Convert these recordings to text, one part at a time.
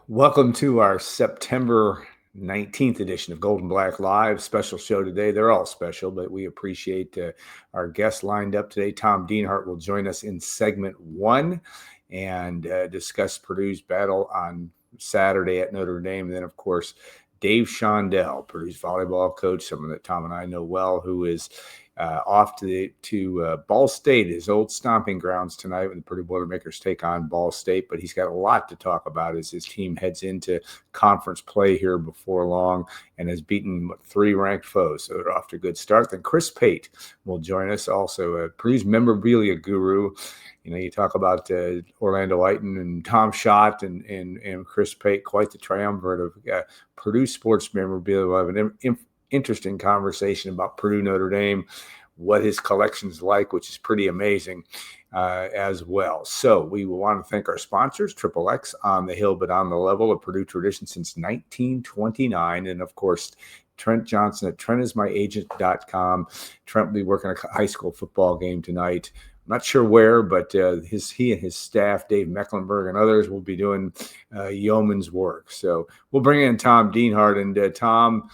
Welcome to our September 19th edition of Golden Black Live. Special show today. They're all special, but we appreciate our guests lined up today. Tom Dienhart will join us in segment one and discuss Purdue's battle on Saturday at Notre Dame. And then, of course, Dave Shondell, Purdue's volleyball coach, someone that Tom and I know well, who is off to Ball State, his old stomping grounds tonight when the Purdue Boilermakers take on Ball State. But he's got a lot to talk about as his team heads into conference play here before long and has beaten three ranked foes. So they're off to a good start. Then Chris Pate will join us, also Purdue's memorabilia guru. You know, you talk about Orlando Ayton and Tom Schott and Chris Pate, quite the triumvirate of Purdue sports memorabilia. We'll have an interesting conversation about Purdue Notre Dame, what his collection's like, which is pretty amazing as well. So we want to thank our sponsors, Triple X, On the Hill but on the Level, a Purdue tradition since 1929, and of course Trent Johnson at trentismyagent.com. Trent will be working a high school football game tonight. I'm not sure where, but he and his staff, Dave Mecklenburg and others, will be doing yeoman's work. So we'll bring in Tom Dienhart. And Tom,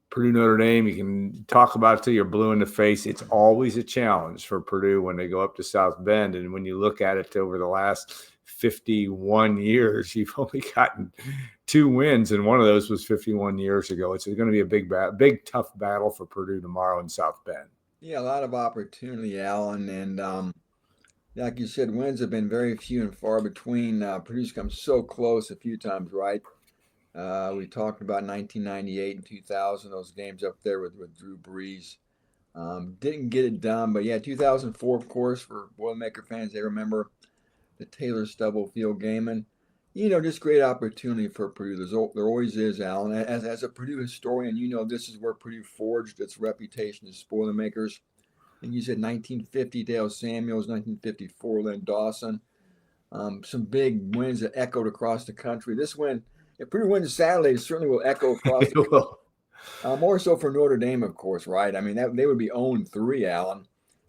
Purdue Notre Dame, you can talk about it till you're blue in the face. It's always a challenge for Purdue when they go up to South Bend. And when you look at it over the last 51 years, you've only gotten 2 wins, and one of those was 51 years ago. It's going to be a big, tough battle for Purdue tomorrow in South Bend. Yeah, a lot of opportunity, Alan, and like you said, wins have been very few and far between. Purdue's come so close a few times, right? We talked about 1998 and 2000, those games up there with Drew Brees. Didn't get it done, but yeah, 2004, of course, for Boilermaker fans, they remember the Taylor Stubblefield game, and just great opportunity for Purdue. There always is, Alan. As a Purdue historian, this is where Purdue forged its reputation as Boilermakers. And you said 1950, Dale Samuels, 1954, Len Dawson. Some big wins that echoed across the country. This win, if Purdue wins Saturday, it certainly will echo across the country. More so for Notre Dame, of course, right? I mean, they would be 0-3, Alan,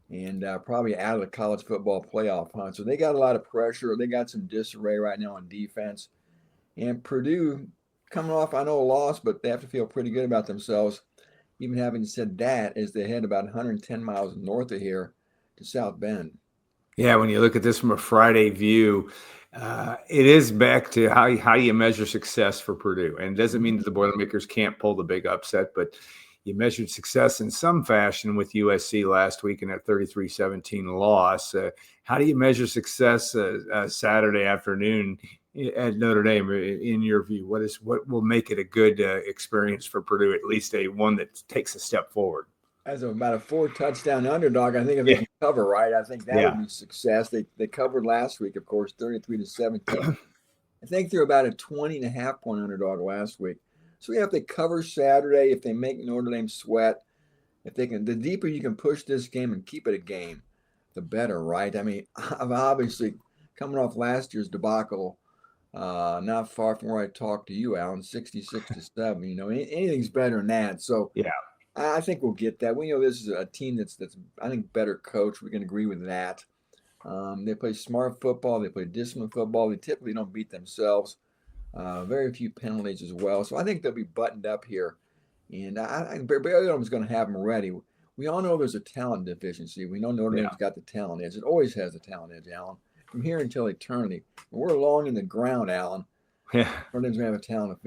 and probably out of the college football playoff hunt. So they got a lot of pressure. They got some disarray right now on defense. And Purdue coming off, I know, a loss, but they have to feel pretty good about themselves. Even having said that, as they head about 110 miles north of here to South Bend. Yeah, when you look at this from a Friday view, it is back to how you measure success for Purdue. And it doesn't mean that the Boilermakers can't pull the big upset, but you measured success in some fashion with USC last week in that 33-17 loss. How do you measure success Saturday afternoon at Notre Dame, in your view? What will make it a good experience for Purdue, at least one that takes a step forward? As about a 4-touchdown underdog, I think if they can cover, right, I think that would be success. They covered last week, of course, 33-17. I think they're about a 20.5-point underdog last week. So yeah, if they cover Saturday, if they make Notre Dame sweat, if they can, the deeper you can push this game and keep it a game, the better, right? I mean, I'm obviously coming off last year's debacle, not far from where I talked to you, Alan, 66-7. Anything's better than that. So Yeah. I think we'll get that. We know this is a team that's I think better coached. We can agree with that. They play smart football. They play disciplined football. They typically don't beat themselves. Very few penalties as well. So I think they'll be buttoned up here. And I Barry Odom's going to have them ready. We all know there's a talent deficiency. We know Notre Dame's got the talent edge. It always has the talent edge, Alan, from here until eternity. And we're long in the ground, Alan. Yeah. Notre Dame's going to have a talent.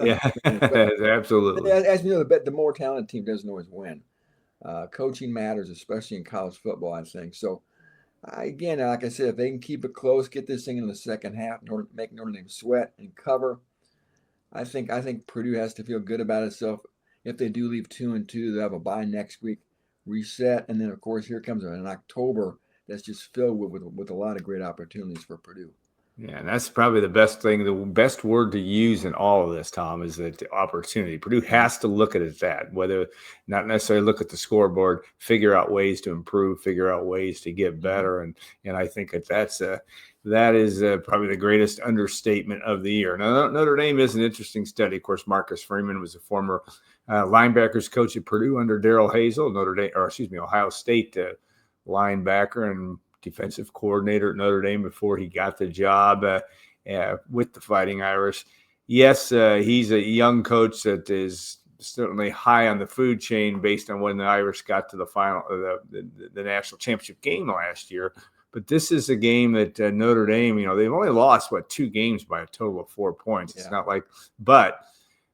Yeah, absolutely. As we know, the more talented team doesn't always win. Coaching matters, especially in college football, I think. So, again, like I said, if they can keep it close, get this thing in the second half, make Notre Dame sweat and cover, I think Purdue has to feel good about itself. If they do leave 2-2, they'll have a bye next week, reset, and then of course here comes an October that's just filled with a lot of great opportunities for Purdue. Yeah, and that's probably the best thing. The best word to use in all of this, Tom, is the opportunity. Purdue has to look at it that, whether not necessarily look at the scoreboard, figure out ways to improve, figure out ways to get better, and I think that is probably the greatest understatement of the year. Now, Notre Dame is an interesting study. Of course, Marcus Freeman was a former linebackers coach at Purdue under Darrell Hazel, Ohio State linebacker and defensive coordinator at Notre Dame before he got the job. with the Fighting Irish. Yes, he's a young coach that is certainly high on the food chain based on when the Irish got to the final, the national championship game last year. But this is a game that Notre Dame, they've only lost, 2 games by a total of 4 points. It's not like, but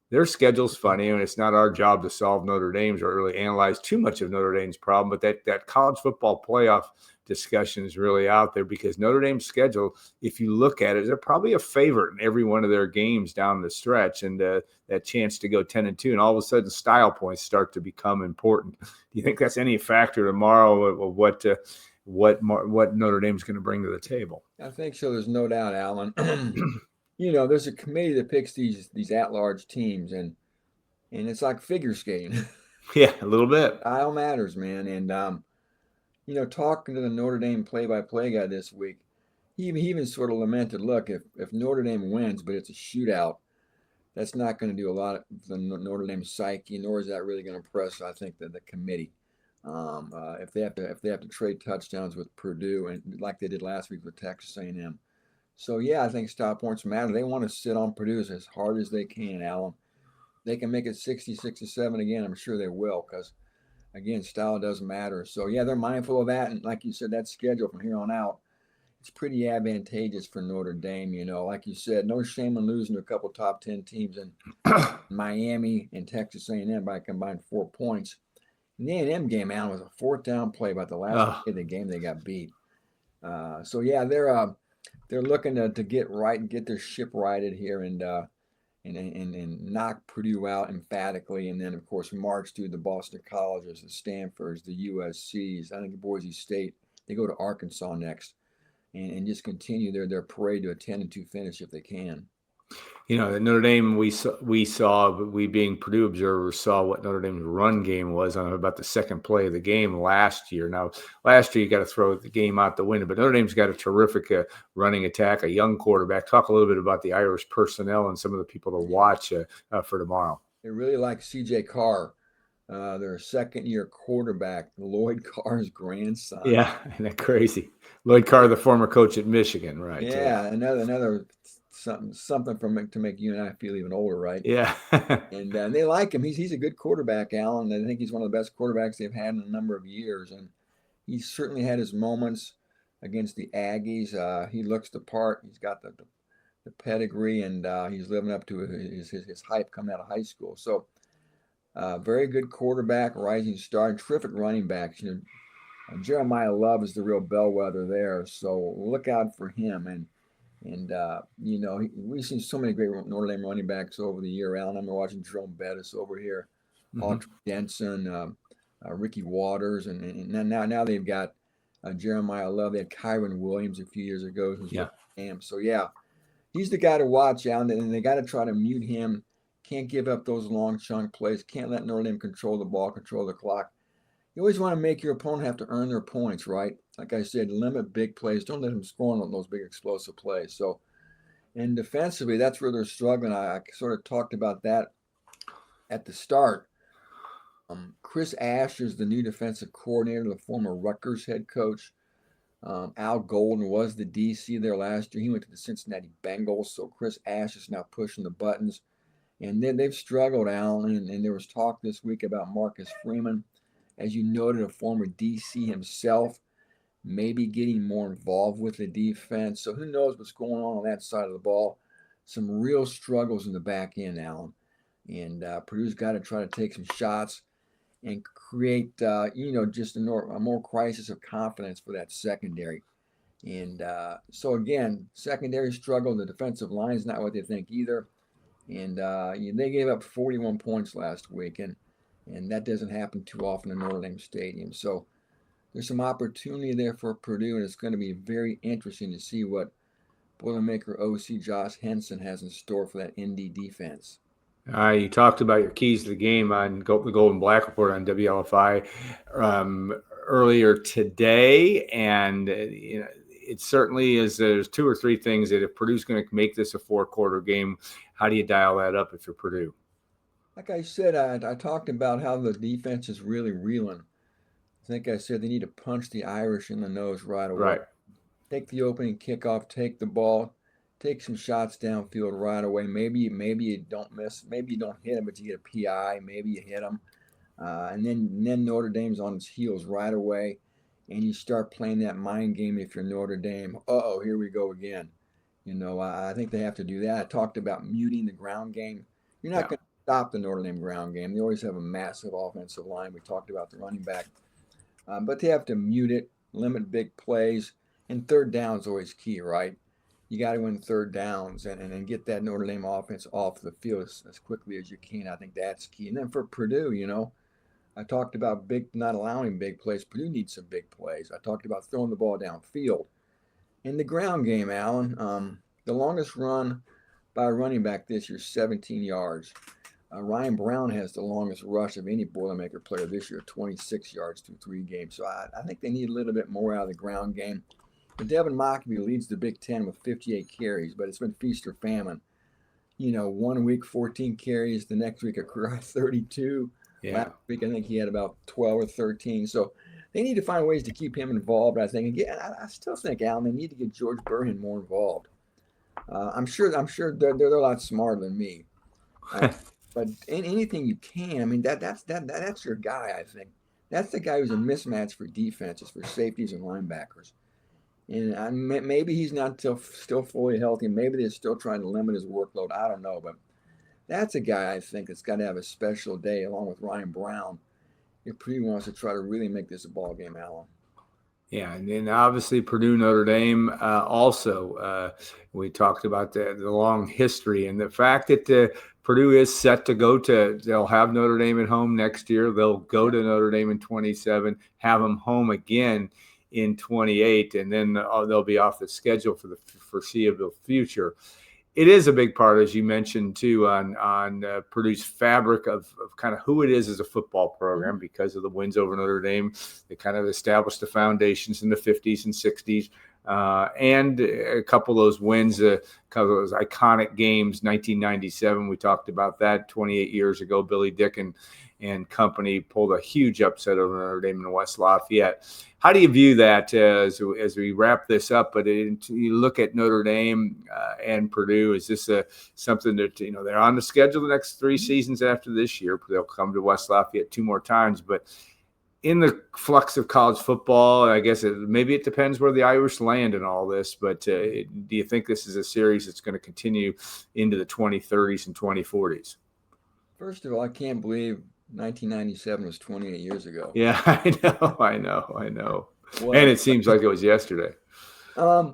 their schedule's funny, and it's not our job to solve Notre Dame's or really analyze too much of Notre Dame's problem. But that college football playoff discussion is really out there because Notre Dame's schedule, if you look at it, they're probably a favorite in every one of their games down the stretch, and that chance to go 10-2, and all of a sudden style points start to become important. Do you think that's any factor tomorrow of what Notre Dame's going to bring to the table? I think so. There's no doubt, Alan. There's a committee that picks these at-large teams, and it's like figure skating. Yeah, a little bit. Style matters, man. And talking to the Notre Dame play-by-play guy this week, he even sort of lamented, look, if Notre Dame wins, but it's a shootout, that's not going to do a lot for the Notre Dame psyche, nor is that really going to impress, I think, the committee. If they have to trade touchdowns with Purdue and like they did last week with Texas A&M. So yeah, I think style points matter. They want to sit on Purdue as hard as they can, Alan. They can make it 60-67 again. I'm sure they will because, again, style does matter. So yeah, they're mindful of that. And like you said, that schedule from here on out, it's pretty advantageous for Notre Dame. Like you said, no shame in losing to a couple top 10 teams in Miami and Texas A&M by combined 4 points. And the A&M game, Alan, was a fourth down play, but the last play of the game they got beat. So yeah, they're looking to get right and get their ship righted here and knock Purdue out emphatically, and then of course march through the Boston Colleges, the Stanfords, the USCs. I think Boise State. They go to Arkansas next, and just continue their parade to a 10-2 finish if they can. At Notre Dame, we being Purdue observers saw what Notre Dame's run game was on about the second play of the game last year. Now, last year you got to throw the game out the window, but Notre Dame's got a terrific running attack, a young quarterback. Talk a little bit about the Irish personnel and some of the people to watch for tomorrow. They really like C.J. Carr, their second-year quarterback, Lloyd Carr's grandson. Yeah, isn't that crazy? Lloyd Carr, the former coach at Michigan, right? Yeah, another something to make you and I feel even older, right? Yeah. And they like him. He's a good quarterback, Alan. I think he's one of the best quarterbacks they've had in a number of years, and he's certainly had his moments against the Aggies. He looks the part. He's got the pedigree, and he's living up to his hype coming out of high school. So, very good quarterback, rising star, terrific running backs. Jeremiah Love is the real bellwether there. So look out for him. And we've seen so many great Notre Dame running backs over the year. Alan, I'm watching Jerome Bettis over here, Audrey Denson, Ricky Waters, and now they've got Jeremiah Love. They had Kyron Williams a few years ago, who's so yeah, he's the guy to watch, Alan, and they got to try to mute him. Can't give up those long chunk plays. Can't let Notre Dame control the ball, control the clock. You always want to make your opponent have to earn their points, right? Like I said, limit big plays. Don't let them score on those big explosive plays. So, and defensively, that's where they're struggling. I sort of talked about that at the start. Chris Ash is the new defensive coordinator, the former Rutgers head coach. Al Golden was the DC there last year. He went to the Cincinnati Bengals. So Chris Ash is now pushing the buttons. And then they've struggled, Alan. And there was talk this week about Marcus Freeman, as you noted, a former DC himself, maybe getting more involved with the defense. So who knows what's going on that side of the ball. Some real struggles in the back end, Alan. And Purdue's got to try to take some shots and create, just a more crisis of confidence for that secondary. And so, again, secondary struggle. The defensive line is not what they think either. And they gave up 41 points last week. And that doesn't happen too often in Notre Dame Stadium. So there's some opportunity there for Purdue, and it's going to be very interesting to see what Boilermaker OC Josh Henson has in store for that ND defense. You talked about your keys to the game on the Gold and Black Report on WLFI earlier today, and it certainly is. There's 2 or 3 things that if Purdue's going to make this a 4-quarter game, how do you dial that up if you're Purdue? Like I said, I talked about how the defense is really reeling. I think I said they need to punch the Irish in the nose right away. Right. Take the opening kickoff, take the ball, take some shots downfield right away. Maybe you don't miss, maybe you don't hit him, but you get a PI. Maybe you hit him, and then Notre Dame's on its heels right away, and you start playing that mind game. If you're Notre Dame, oh, here we go again. I think they have to do that. I talked about muting the ground game. You're not Yeah. going to stop the Notre Dame ground game. They always have a massive offensive line. We talked about the running back, but they have to mute it, limit big plays, and third down is always key, right? You got to win third downs and get that Notre Dame offense off the field as quickly as you can. I think that's key. And then for Purdue, I talked about not allowing big plays. Purdue needs some big plays. I talked about throwing the ball downfield. In the ground game, Allen, the longest run by a running back this year, 17 yards. Ryan Brown has the longest rush of any Boilermaker player this year, 26 yards through 3 games. So I think they need a little bit more out of the ground game. But Devin Mockbee leads the Big Ten with 58 carries, but it's been feast or famine. 1 week 14 carries, the next week a career 32. Yeah. Last week I think he had about 12 or 13. So they need to find ways to keep him involved. I think again, I still think, Alan, they need to get George Burhan more involved. I'm sure they're a lot smarter than me. But anything you can, I mean, that's your guy. I think that's the guy who's a mismatch for defenses, for safeties and linebackers. And maybe he's not still fully healthy. Maybe they're still trying to limit his workload. I don't know, but that's a guy I think that's got to have a special day, along with Ryan Brown, if Purdue wants to try to really make this a ball game, Alan. Yeah, and then obviously Purdue, Notre Dame also. We talked about the long history and the fact that Purdue is set to they'll have Notre Dame at home next year. They'll go to Notre Dame in 27, have them home again in 28, and then they'll be off the schedule for the foreseeable future. It is a big part, as you mentioned, too, on Purdue's fabric of kind of who it is as a football program because of the wins over Notre Dame. They kind of established the foundations in the 50s and 60s. And a couple of those wins, a couple of those iconic games, 1997, we talked about that 28 years ago. Billy Dick and company pulled a huge upset over Notre Dame in West Lafayette. How do you view that as we wrap this up? But you look at Notre Dame and Purdue, is this something that, they're on the schedule the next 3 seasons after this year? They'll come to West Lafayette 2 more times. But in the flux of college football, I guess maybe it depends where the Irish land in all this. But do you think this is a series that's going to continue into the 2030s and 2040s? First of all, I can't believe 1997 was 28 years ago. Yeah, I know. Well, and it seems like it was yesterday. I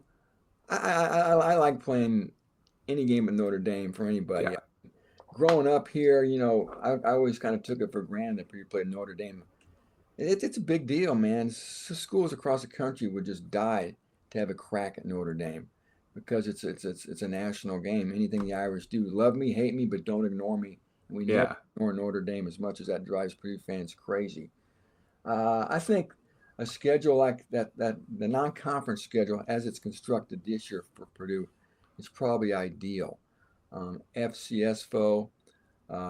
like playing any game at Notre Dame for anybody. Yeah. Growing up here, I always kind of took it for granted that people played Notre Dame. It's a big deal, man. Schools across the country would just die to have a crack at Notre Dame because it's a national game. Anything the Irish do, love me, hate me, but don't ignore me. We never ignore Notre Dame as much as that drives Purdue fans crazy. I think a schedule like that the non-conference schedule as it's constructed this year for Purdue is probably ideal. FCS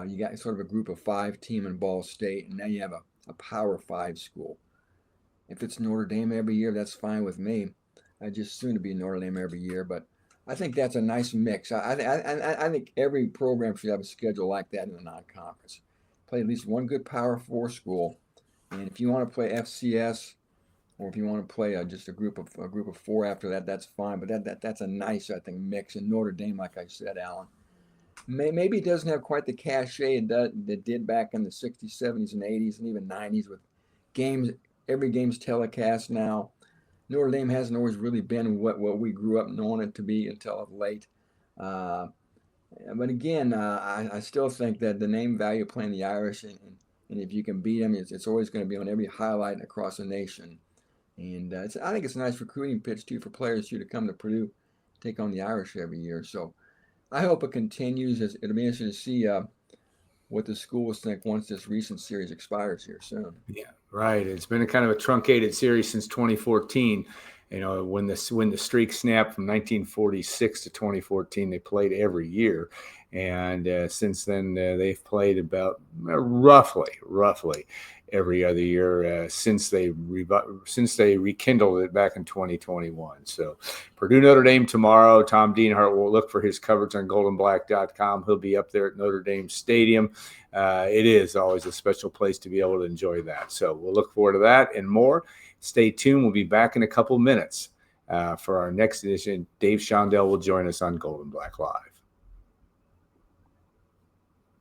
you got sort of a group of 5 team in Ball State, and now you have a Power 5 school. If it's Notre Dame every year, that's fine with me. I just soon to be Notre Dame every year, but I think that's a nice mix. I think every program should have a schedule like that in the non-conference. Play at least one good Power 4 school, and if you want to play FCS, or if you want to play just a group of 4 after that, that's fine. But that's a nice, I think, mix. And Notre Dame, like I said, Alan, maybe it doesn't have quite the cachet that did back in the 60s, 70s, and 80s, and even 90s with games. Every game's telecast now. Notre Dame hasn't always really been what we grew up knowing it to be until of late. But again, I still think that the name value of playing the Irish, and if you can beat them, it's always going to be on every highlight across the nation. And I think it's a nice recruiting pitch, too, for players to come to Purdue, take on the Irish every year. So I hope it continues. It'll be interesting to see what the schools think once this recent series expires here soon. Yeah, right. It's been a kind of a truncated series since 2014. when the streak snapped from 1946 to 2014, they played every year, and since then they've played about roughly every other year since they rekindled it back in 2021. So Purdue Notre Dame tomorrow. Tom Dienhart will look for his coverage on goldenblack.com. He'll be up there at Notre Dame Stadium. It is always a special place to be able to enjoy that. So we'll look forward to that and more. Stay tuned. We'll be back in a couple minutes for our next edition. Dave Shondell will join us on Golden Black Live.